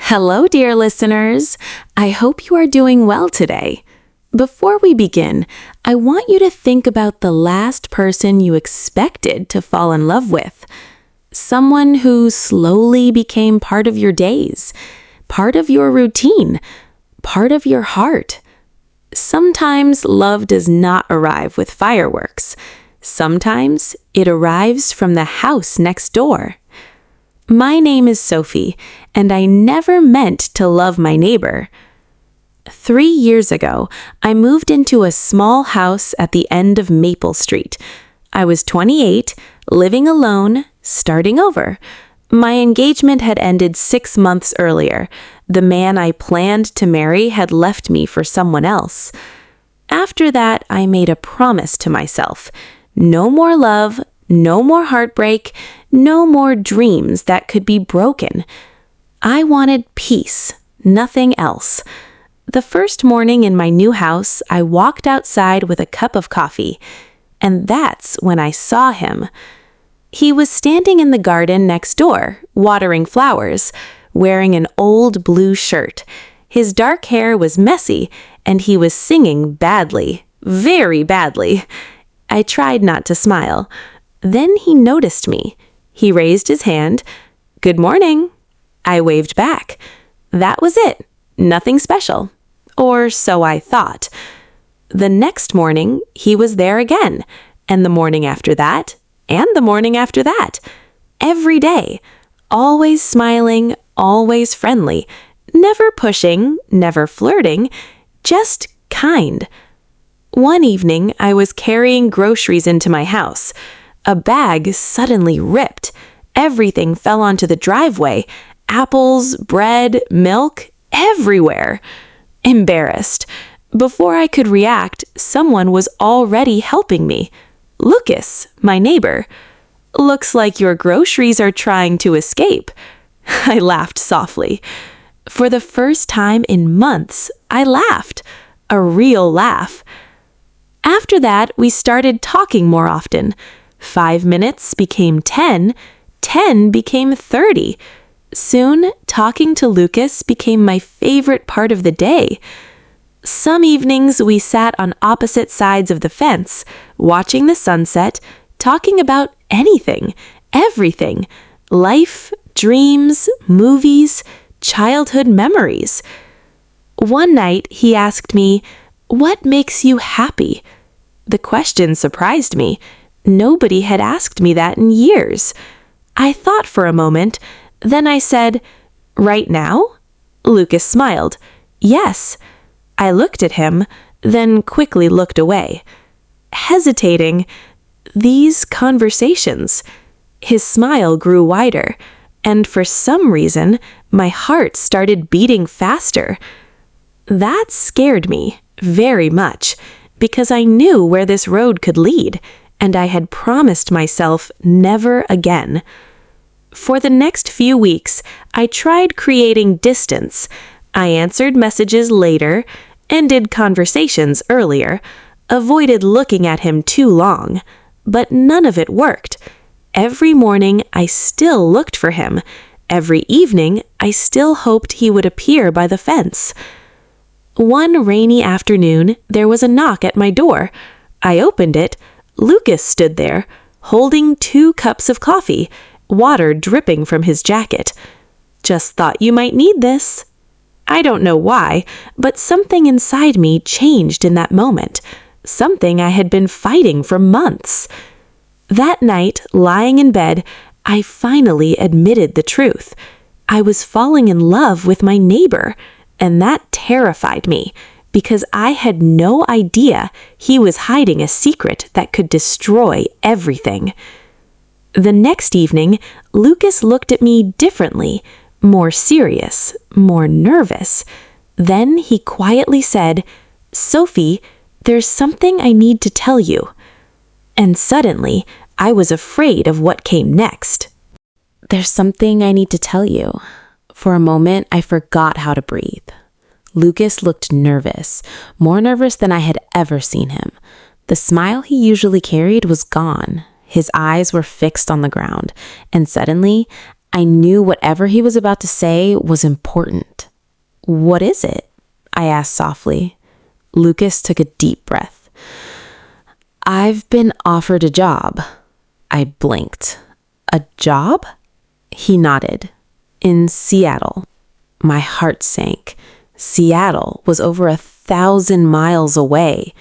Hello, dear listeners. I hope you are doing well today. Before we begin, I want you to think about the last person you expected to fall in love with. Someone who slowly became part of your days, part of your routine, part of your heart. Sometimes love does not arrive with fireworks. Sometimes it arrives from the house next door. My name is Sophie, and I never meant to love my neighbor. 3 years ago, I moved into a small house at the end of Maple Street. I was 28, living alone, starting over. My engagement had ended 6 months earlier. The man I planned to marry had left me for someone else. After that, I made a promise to myself. No more love, no more heartbreak, no more dreams that could be broken. I wanted peace, nothing else. The first morning in my new house, I walked outside with a cup of coffee, and that's when I saw him. He was standing in the garden next door, watering flowers, wearing an old blue shirt. His dark hair was messy, and he was singing badly, very badly. I tried not to smile. Then he noticed me. He raised his hand. "Good morning." I waved back. That was it. Nothing special. Or so I thought. The next morning, he was there again, and the morning after that, and the morning after that. Every day. Always smiling, always friendly. Never pushing, never flirting. Just kind. One evening, I was carrying groceries into my house. A bag suddenly ripped. Everything fell onto the driveway. Apples, bread, milk, everywhere. Embarrassed. Before I could react, someone was already helping me. Lucas, my neighbor. "Looks like your groceries are trying to escape." I laughed softly. For the first time in months, I laughed. A real laugh. After that, we started talking more often. 5 minutes became 10, 10 became 30. Soon, talking to Lucas became my favorite part of the day. Some evenings we sat on opposite sides of the fence, watching the sunset, talking about anything, everything, life, dreams, movies, childhood memories. One night he asked me, "What makes you happy?" The question surprised me. Nobody had asked me that in years. I thought for a moment, then I said, "Right now?" Lucas smiled. "Yes." I looked at him, then quickly looked away. Hesitating, these conversations. His smile grew wider, and for some reason, my heart started beating faster. That scared me very much, because I knew where this road could lead, and I had promised myself never again. For the next few weeks, I tried creating distance. I answered messages later, ended conversations earlier, avoided looking at him too long, but none of it worked. Every morning, I still looked for him. Every evening, I still hoped he would appear by the fence. One rainy afternoon, there was a knock at my door. I opened it. Lucas stood there, holding 2 cups of coffee, water dripping from his jacket. "Just thought you might need this." I don't know why, but something inside me changed in that moment. Something I had been fighting for months. That night, lying in bed, I finally admitted the truth. I was falling in love with my neighbor, and that terrified me, because I had no idea he was hiding a secret that could destroy everything. The next evening, Lucas looked at me differently, more serious, more nervous. Then he quietly said, "Sophie, there's something I need to tell you." And suddenly, I was afraid of what came next. "There's something I need to tell you." For a moment, I forgot how to breathe. Lucas looked nervous, more nervous than I had ever seen him. The smile he usually carried was gone. His eyes were fixed on the ground, and suddenly, I knew whatever he was about to say was important. "What is it?" I asked softly. Lucas took a deep breath. "I've been offered a job." I blinked. "A job?" He nodded. "In Seattle." My heart sank. Seattle was over 1,000 miles away.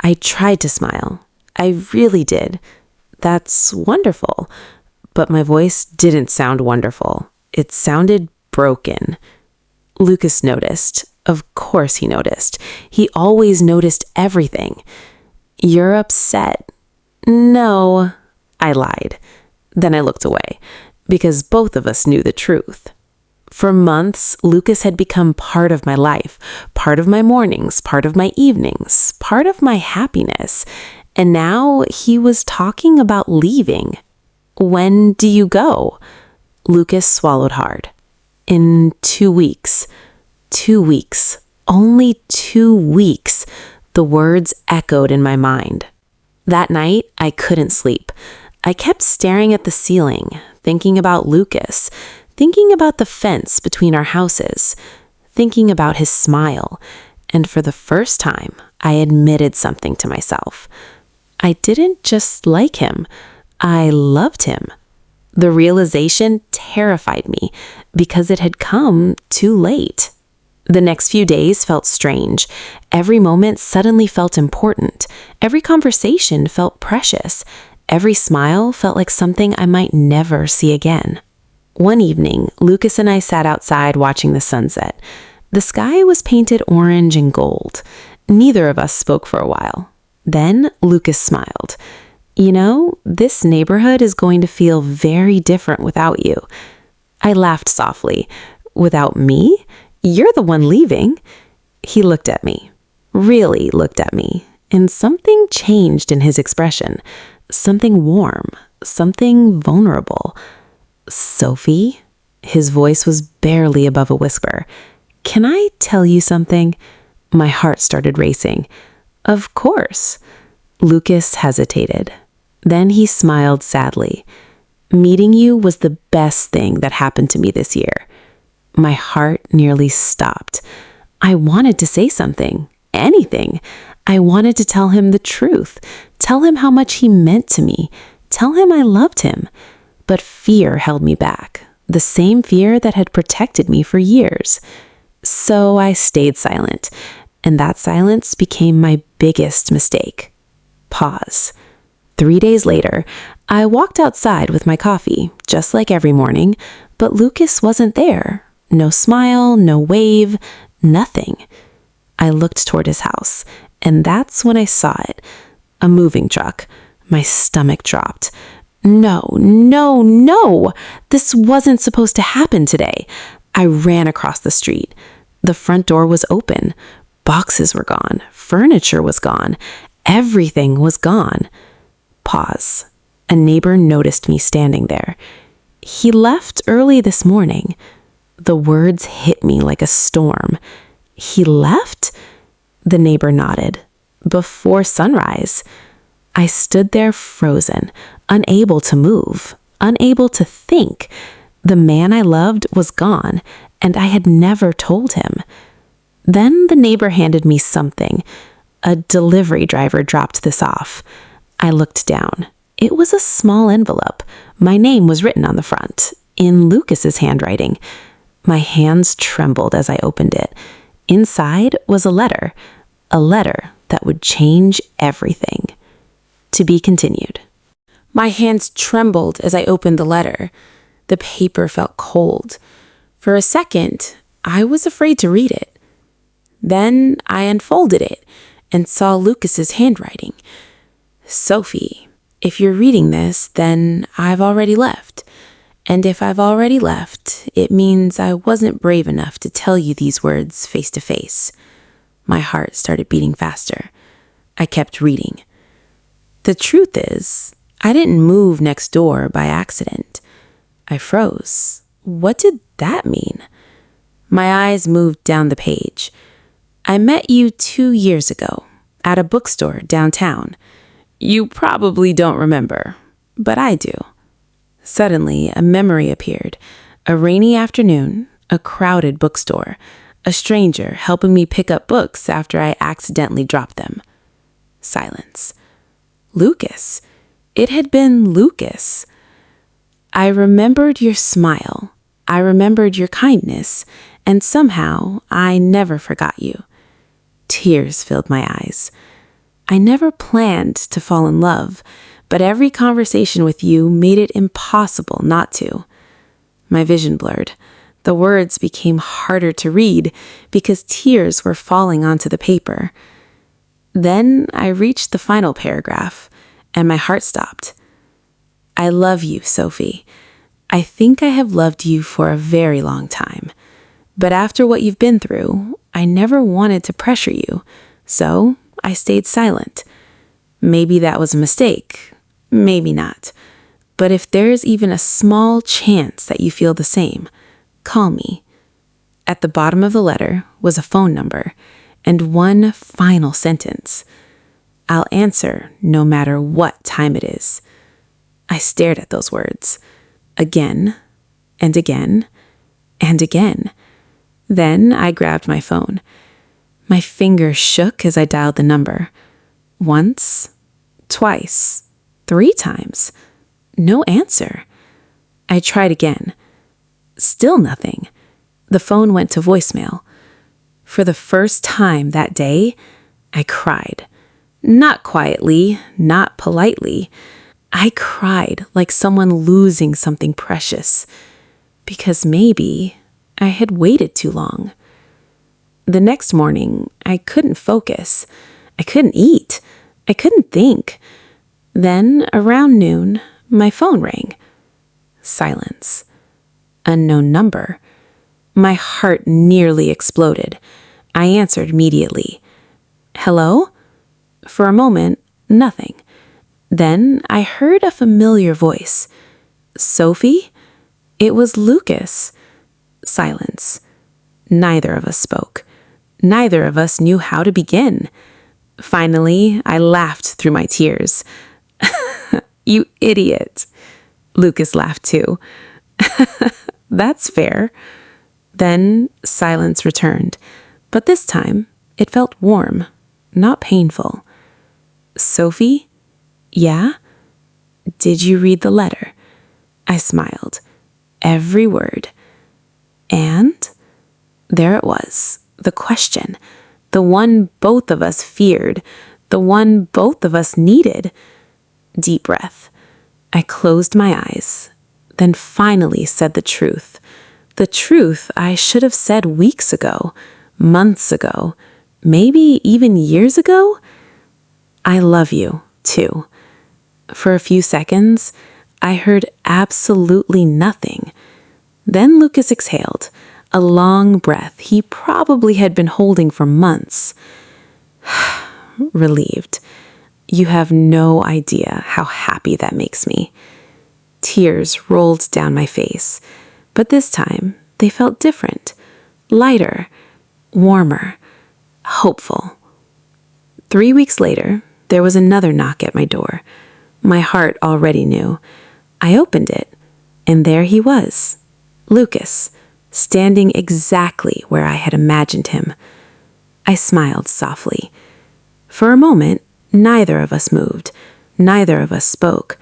I tried to smile. I really did. "That's wonderful." But my voice didn't sound wonderful. It sounded broken. Lucas noticed. Of course he noticed. He always noticed everything. "You're upset." "No," I lied. Then I looked away, because both of us knew the truth. For months, Lucas had become part of my life, part of my mornings, part of my evenings, part of my happiness. And now he was talking about leaving. "When do you go?" Lucas swallowed hard. "In 2 weeks." 2 weeks. Only 2 weeks. The words echoed in my mind. That night, I couldn't sleep. I kept staring at the ceiling, thinking about Lucas, thinking about the fence between our houses, thinking about his smile. And for the first time, I admitted something to myself. I didn't just like him. I loved him. The realization terrified me because it had come too late. The next few days felt strange. Every moment suddenly felt important. Every conversation felt precious. Every smile felt like something I might never see again. One evening, Lucas and I sat outside watching the sunset. The sky was painted orange and gold. Neither of us spoke for a while. Then Lucas smiled. "You know, this neighborhood is going to feel very different without you." I laughed softly. "Without me? You're the one leaving." He looked at me, really looked at me, and something changed in his expression. Something warm, something vulnerable. "Sophie?" His voice was barely above a whisper. "Can I tell you something?" My heart started racing. "Of course." Lucas hesitated. Then he smiled sadly. "Meeting you was the best thing that happened to me this year." My heart nearly stopped. I wanted to say something, anything. I wanted to tell him the truth, tell him how much he meant to me, tell him I loved him. But fear held me back, the same fear that had protected me for years. So I stayed silent, and that silence became my biggest mistake. Pause. 3 days later, I walked outside with my coffee, just like every morning, but Lucas wasn't there. No smile, no wave, nothing. I looked toward his house, and that's when I saw it. A moving truck. My stomach dropped. No, no, no! This wasn't supposed to happen today. I ran across the street. The front door was open. Boxes were gone. Furniture was gone. Everything was gone. Pause. A neighbor noticed me standing there. "He left early this morning." The words hit me like a storm. "He left?" The neighbor nodded. "Before sunrise." I stood there frozen, unable to move, unable to think. The man I loved was gone, and I had never told him. Then the neighbor handed me something. A delivery driver dropped this off. I looked down. It was a small envelope. My name was written on the front, in Lucas's handwriting. My hands trembled as I opened it. Inside was a letter that would change everything. To be continued. My hands trembled as I opened the letter. The paper felt cold. For a second, I was afraid to read it. Then I unfolded it and saw Lucas's handwriting. "Sophie, if you're reading this, then I've already left. And if I've already left, it means I wasn't brave enough to tell you these words face to face." My heart started beating faster. I kept reading. "The truth is, I didn't move next door by accident." I froze. What did that mean? My eyes moved down the page. "I met you 2 years ago at a bookstore downtown. You probably don't remember, but I do." Suddenly, a memory appeared. A rainy afternoon, a crowded bookstore, a stranger helping me pick up books after I accidentally dropped them. Silence. Lucas. It had been Lucas. I remembered your smile. I remembered your kindness, and somehow I never forgot you. Tears filled my eyes. I never planned to fall in love, but every conversation with you made it impossible not to. My vision blurred. The words became harder to read because tears were falling onto the paper. Then I reached the final paragraph, and my heart stopped. I love you, Sophie. I think I have loved you for a very long time. But after what you've been through, I never wanted to pressure you, so I stayed silent. Maybe that was a mistake. Maybe not. But if there's even a small chance that you feel the same, call me. At the bottom of the letter was a phone number and one final sentence. I'll answer no matter what time it is. I stared at those words again and again and again. Then I grabbed my phone. My fingers shook as I dialed the number. Once, twice, 3 times. No answer. I tried again. Still nothing. The phone went to voicemail. For the first time that day, I cried. Not quietly, not politely. I cried like someone losing something precious. Because maybe I had waited too long. The next morning, I couldn't focus. I couldn't eat. I couldn't think. Then, around noon, my phone rang. Silence. Unknown number. My heart nearly exploded. I answered immediately. Hello? For a moment, nothing. Then I heard a familiar voice. Sophie? It was Lucas. Silence. Neither of us spoke. Neither of us knew how to begin. Finally, I laughed through my tears. You idiot. Lucas laughed too. That's fair. Then silence returned, but this time it felt warm, not painful. Sophie? Yeah? Did you read the letter? I smiled. Every word. And there it was, the question, the one both of us feared, the one both of us needed. Deep breath. I closed my eyes, then finally said the truth. The truth I should have said weeks ago, months ago, maybe even years ago. I love you, too. For a few seconds, I heard absolutely nothing. Then Lucas exhaled, a long breath he probably had been holding for months. Relieved. You have no idea how happy that makes me. Tears rolled down my face, but this time they felt different, lighter, warmer, hopeful. 3 weeks later, there was another knock at my door. My heart already knew. I opened it, and there he was, Lucas, standing exactly where I had imagined him. I smiled softly. For a moment, neither of us moved, neither of us spoke,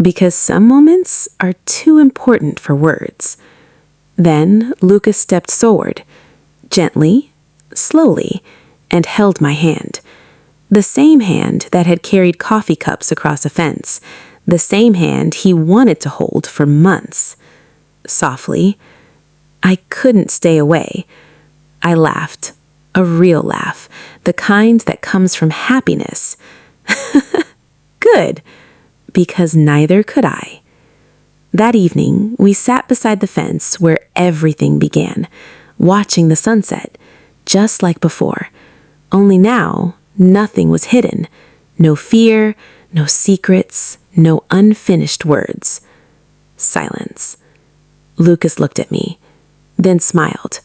because some moments are too important for words. Then Lucas stepped forward, gently, slowly, and held my hand. The same hand that had carried coffee cups across a fence, the same hand he wanted to hold for months. Softly, I couldn't stay away. I laughed, a real laugh, the kind that comes from happiness. Good, because neither could I. That evening, we sat beside the fence where everything began, watching the sunset, just like before. Only now, nothing was hidden. No fear, no secrets, no unfinished words. Silence. Lucas looked at me, then smiled.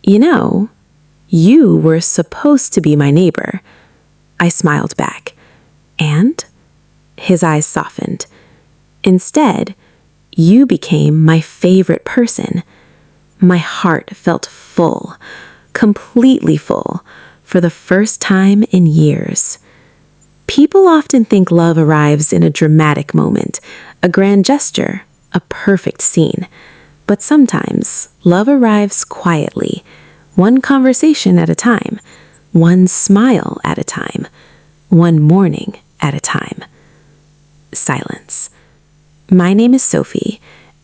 You know, you were supposed to be my neighbor. I smiled back. And? His eyes softened. Instead, You became my favorite person. My heart felt full, completely full, for the first time in years. People often think love arrives in a dramatic moment, a grand gesture, a perfect scene. But sometimes love arrives quietly, one conversation at a time, one smile at a time, one morning at a time. Silence. My name is Sophie,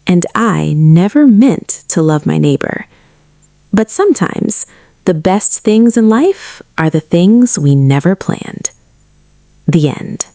and I never meant to love my neighbor. But sometimes the best things in life are the things we never planned. The end.